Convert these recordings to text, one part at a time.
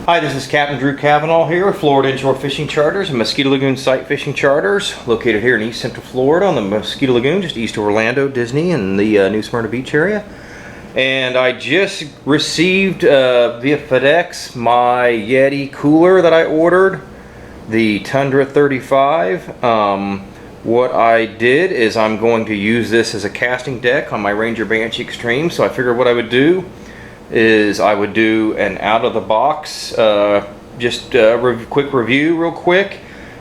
Hi, this is Captain Drew Cavanaugh here with Florida Inshore Fishing Charters and Mosquito Lagoon Sight Fishing Charters, located here in East Central Florida on the Mosquito Lagoon, just east of Orlando, Disney, and the new Smyrna Beach area. And I just received via FedEx my Yeti cooler that I ordered, the Tundra 35. What I did is I'm going to use this as a casting deck on my Ranger Banshee Extreme, so I figured what I would do is I would do an out-of-the-box quick review real quick,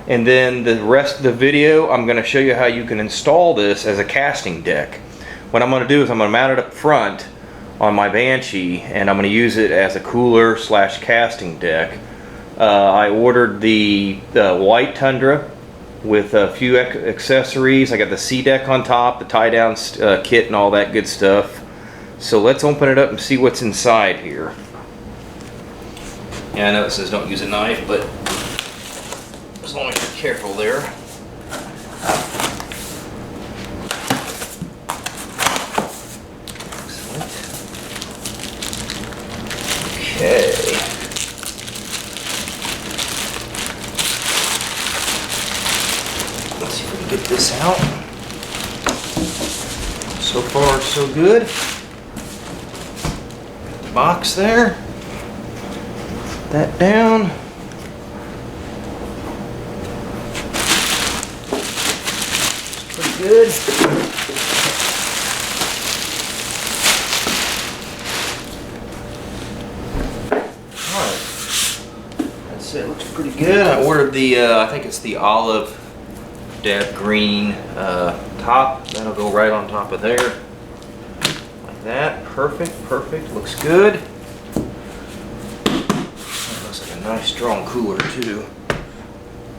and then the rest of the video I'm going to show you how you can install this as a casting deck. What I'm going to do is I'm going to mount it up front on my Banshee, and I'm going to use it as a cooler slash casting deck. I ordered the white Tundra with a few accessories. I got the sea deck on top, the tie down kit and all that good stuff. So let's open it up and see what's inside here. Yeah, I know it says don't use a knife, but as long as you're careful there. Excellent. Okay. Let's see if we can get this out. So far, so good. Box there, that down. It's pretty good. Alright, that's it. Looks pretty good. I ordered the I think it's the olive dab green top. That'll go right on top of there. That perfect, looks good. That looks like a nice strong cooler too.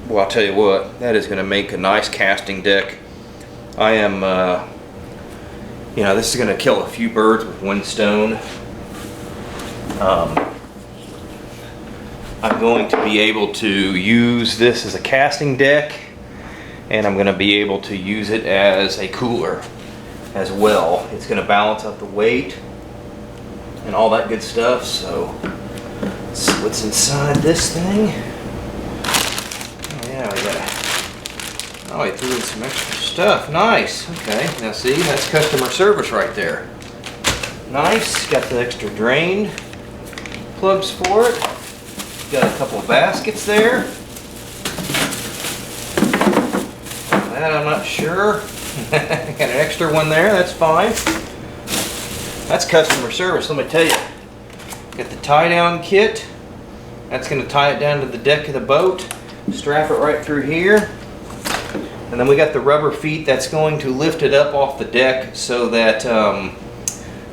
Well, I'll tell you what, that is going to make a nice casting deck. I am this is going to kill a few birds with one stone. I'm going to be able to use this as a casting deck, and I'm going to be able to use it as a cooler as well. It's going to balance out the weight and all that good stuff. So let's see what's inside this thing. Oh yeah, I threw in some extra stuff. Nice. Okay, now see, that's customer service right there. Nice. Got the extra drain plugs for it. Got a couple of baskets there. That I'm not sure. Got an extra one there, that's fine. That's customer service, let me tell you. Got the tie down kit. That's going to tie it down to the deck of the boat. Strap it right through here. And then we got the rubber feet that's going to lift it up off the deck so that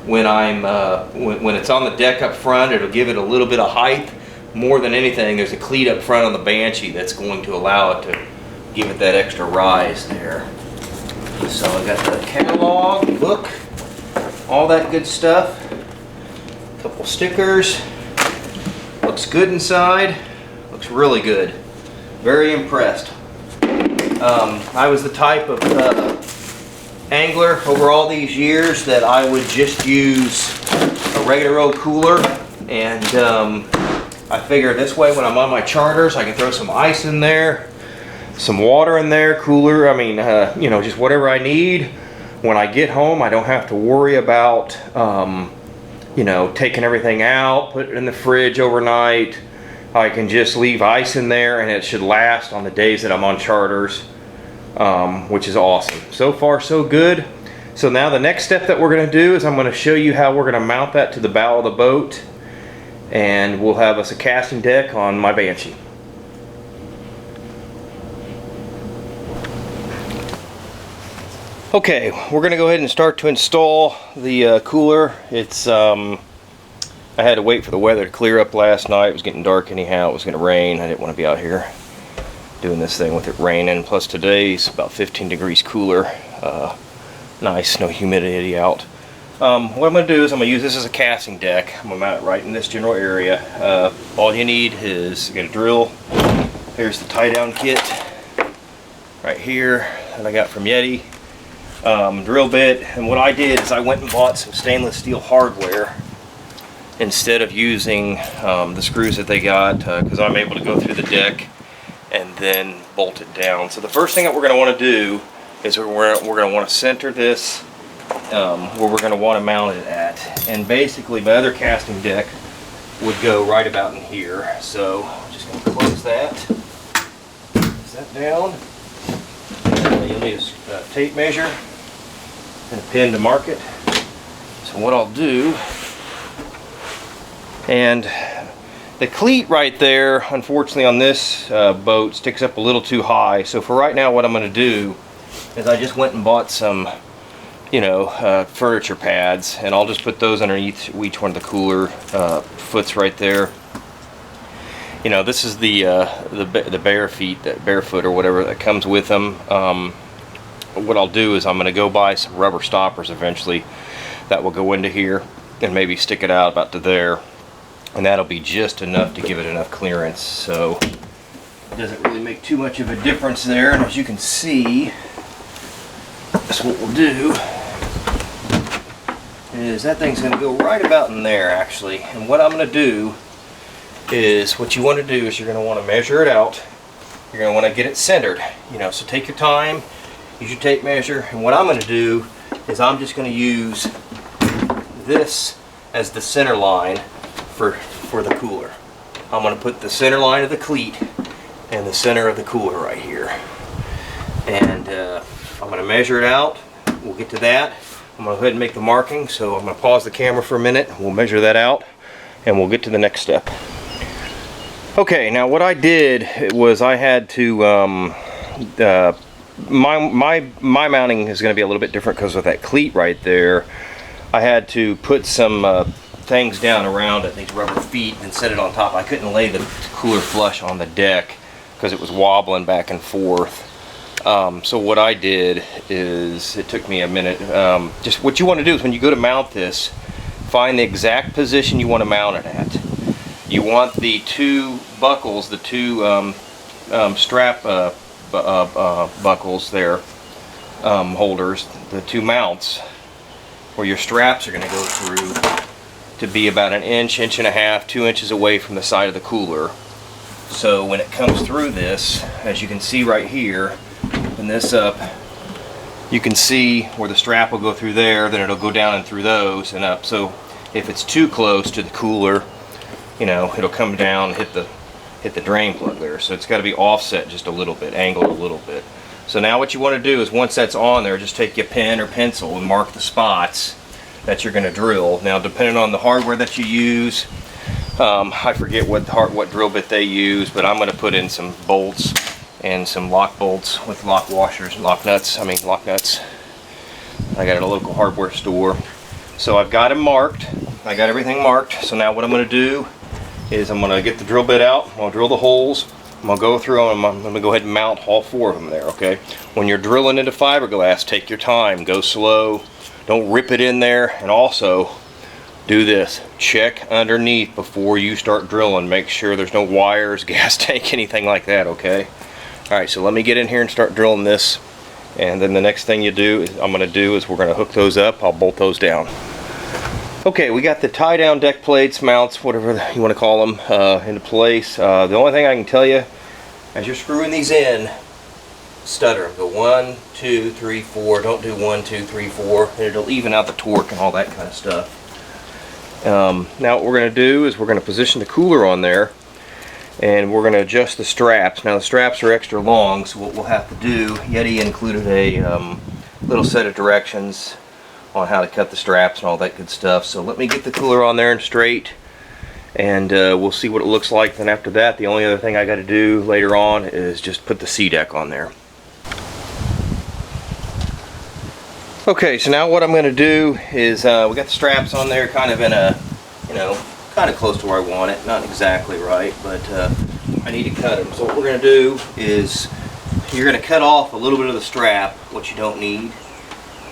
when it's on the deck up front, it'll give it a little bit of height. More than anything, there's a cleat up front on the Banshee that's going to allow it to give it that extra rise there. So I got the catalog, book, all that good stuff. A couple stickers. Looks good inside. Looks really good. Very impressed. I was the type of angler over all these years that I would just use a regular old cooler, and I figure this way when I'm on my charters I can throw some ice in there, some water in there, cooler, just whatever I need. When I get home, I don't have to worry about, taking everything out, put it in the fridge overnight. I can just leave ice in there and it should last on the days that I'm on charters, which is awesome. So far, so good. So now the next step that we're going to do is I'm going to show you how we're going to mount that to the bow of the boat, and we'll have us a casting deck on my Banshee. Okay, we're going to go ahead and start to install the cooler. It's I had to wait for the weather to clear up last night. It was getting dark anyhow. It was going to rain. I didn't want to be out here doing this thing with it raining. Plus today's about 15 degrees cooler. Nice, no humidity out. What I'm going to do is I'm going to use this as a casting deck. I'm going to mount it right in this general area. All you need is get a drill. Here's the tie down kit right here that I got from Yeti. Drill bit, and what I did is I went and bought some stainless steel hardware instead of using the screws that they got, because I'm able to go through the deck and then bolt it down. So the first thing that we're going to want to do is we're going to want to center this where we're going to want to mount it at. And basically my other casting deck would go right about in here. So I'm just going to close that. Close that down. And you'll need a tape measure and a pin to mark it. So what I'll do, and the cleat right there, unfortunately on this boat, sticks up a little too high. So for right now, what I'm going to do is I just went and bought some, furniture pads, and I'll just put those underneath each one of the cooler foots right there. This is the bare feet, that barefoot or whatever that comes with them. What I'll do is I'm going to go buy some rubber stoppers eventually that will go into here and maybe stick it out about to there. And that'll be just enough to give it enough clearance, so it doesn't really make too much of a difference there. And as you can see, that's what we'll do, is that thing's going to go right about in there actually. And what I'm going to do is, what you want to do is you're going to want to measure it out. You're going to want to get it centered, so take your time, use your tape measure. And what I'm going to do is I'm just going to use this as the center line for the cooler. I'm going to put the center line of the cleat in the center of the cooler right here. And I'm going to measure it out. We'll get to that. I'm going to go ahead and make the marking. So I'm going to pause the camera for a minute. We'll measure that out and we'll get to the next step. Okay, now what I did was I had to, my mounting is going to be a little bit different because of that cleat right there. I had to put some things down around it, these rubber feet, and set it on top. I couldn't lay the cooler flush on the deck because it was wobbling back and forth. So what I did is, it took me a minute. Just what you want to do is, when you go to mount this, find the exact position you want to mount it at. You want the two buckles, the two strap buckles there, holders, the two mounts, where your straps are going to go through, to be about an inch, inch and a half, 2 inches away from the side of the cooler. So when it comes through this, as you can see right here, open this up, you can see where the strap will go through there, then it'll go down and through those and up. So if it's too close to the cooler, it'll come down and hit the drain plug there. So it's got to be offset just a little bit, angled a little bit. So now what you want to do is, once that's on there, just take your pen or pencil and mark the spots that you're going to drill. Now, depending on the hardware that you use, I forget what drill bit they use, but I'm going to put in some bolts and some lock bolts with lock washers, lock nuts. I got it at a local hardware store. So I've got them marked. I got everything marked. So now what I'm going to do is I'm going to get the drill bit out. I'm going to drill the holes. I'm going to go through them. I'm going to go ahead and mount all 4 of them there, okay? When you're drilling into fiberglass, take your time. Go slow. Don't rip it in there. And also, do this. Check underneath before you start drilling. Make sure there's no wires, gas tank, anything like that, okay? Alright, so let me get in here and start drilling this. And then the next thing I'm going to do is we're going to hook those up. I'll bolt those down. Okay, we got the tie down deck plates, mounts, whatever you want to call them, into place. The only thing I can tell you, as you're screwing these in, stutter. Go 1, 2, 3, 4. Don't do 1, 2, 3, 4. And it'll even out the torque and all that kind of stuff. Now what we're going to do is we're going to position the cooler on there, and we're going to adjust the straps. Now the straps are extra long, so what we'll have to do, Yeti included a little set of directions on how to cut the straps and all that good stuff. So let me get the cooler on there and straight, and we'll see what it looks like. Then after that, the only other thing I got to do later on is just put the sea deck on there. Okay, so now what I'm going to do is, we got the straps on there kind of in a, kind of close to where I want it. Not exactly right, but I need to cut them. So what we're going to do is, you're going to cut off a little bit of the strap, what you don't need.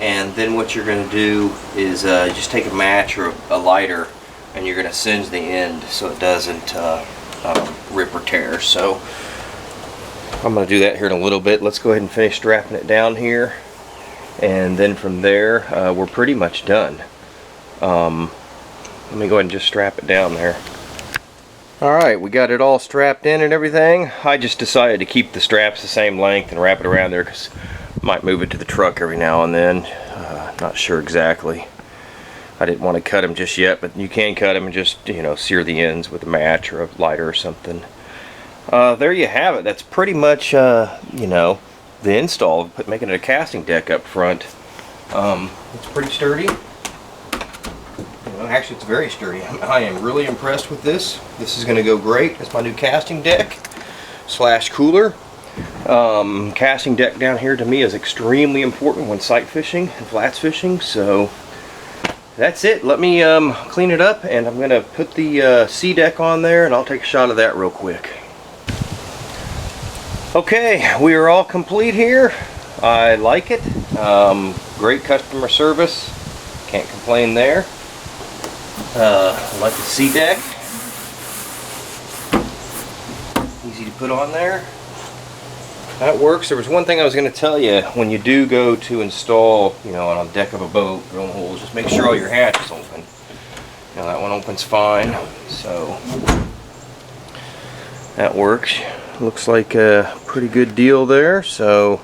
And then what you're going to do is just take a match or a lighter, and you're going to singe the end so it doesn't rip or tear. So I'm going to do that here in a little bit. Let's go ahead and finish strapping it down here. And then from there, we're pretty much done. Let me go ahead and just strap it down there. Alright, we got it all strapped in and everything. I just decided to keep the straps the same length and wrap it around there because I might move it to the truck every now and then. Not sure exactly. I didn't want to cut them just yet, but you can cut them and just, you know, sear the ends with a match or a lighter or something. There you have it. That's pretty much, you know, the install, making it a casting deck up front. It's pretty sturdy. You know, actually, it's very sturdy. I am really impressed with this. This is going to go great. It's my new casting deck / cooler. Casting deck down here to me is extremely important when sight fishing and flats fishing. So that's it. Let me clean it up, and I'm going to put the sea deck on there, and I'll take a shot of that real quick. Okay, we are all complete here. I like it. Great customer service. Can't complain there. I like the sea deck. Easy to put on there. That works. There was one thing I was going to tell you. When you do go to install, you know, on a deck of a boat, drilling holes, just make sure all your hatches open. You know, that one opens fine. So that works. Looks like a pretty good deal there. So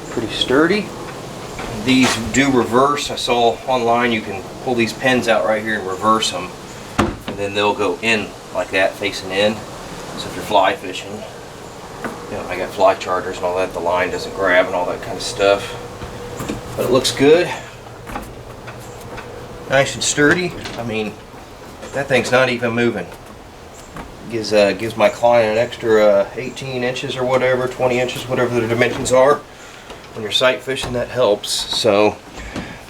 pretty sturdy. These do reverse. I saw online you can pull these pins out right here and reverse them, and then they'll go in like that, facing in. So if you're fly fishing, you know, I got fly charters and all that, the line doesn't grab and all that kind of stuff. But it looks good. Nice and sturdy. I mean, that thing's not even moving. Gives my client an extra 18 inches or whatever, 20 inches, whatever the dimensions are. When you're sight fishing, that helps. So,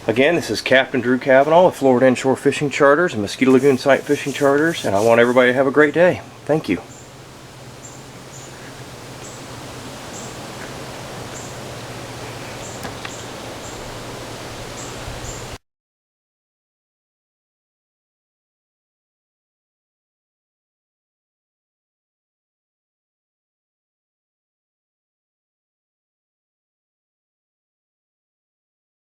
again, this is Captain Drew Cavanaugh with Florida Inshore Fishing Charters and Mosquito Lagoon Sight Fishing Charters, and I want everybody to have a great day. Thank you.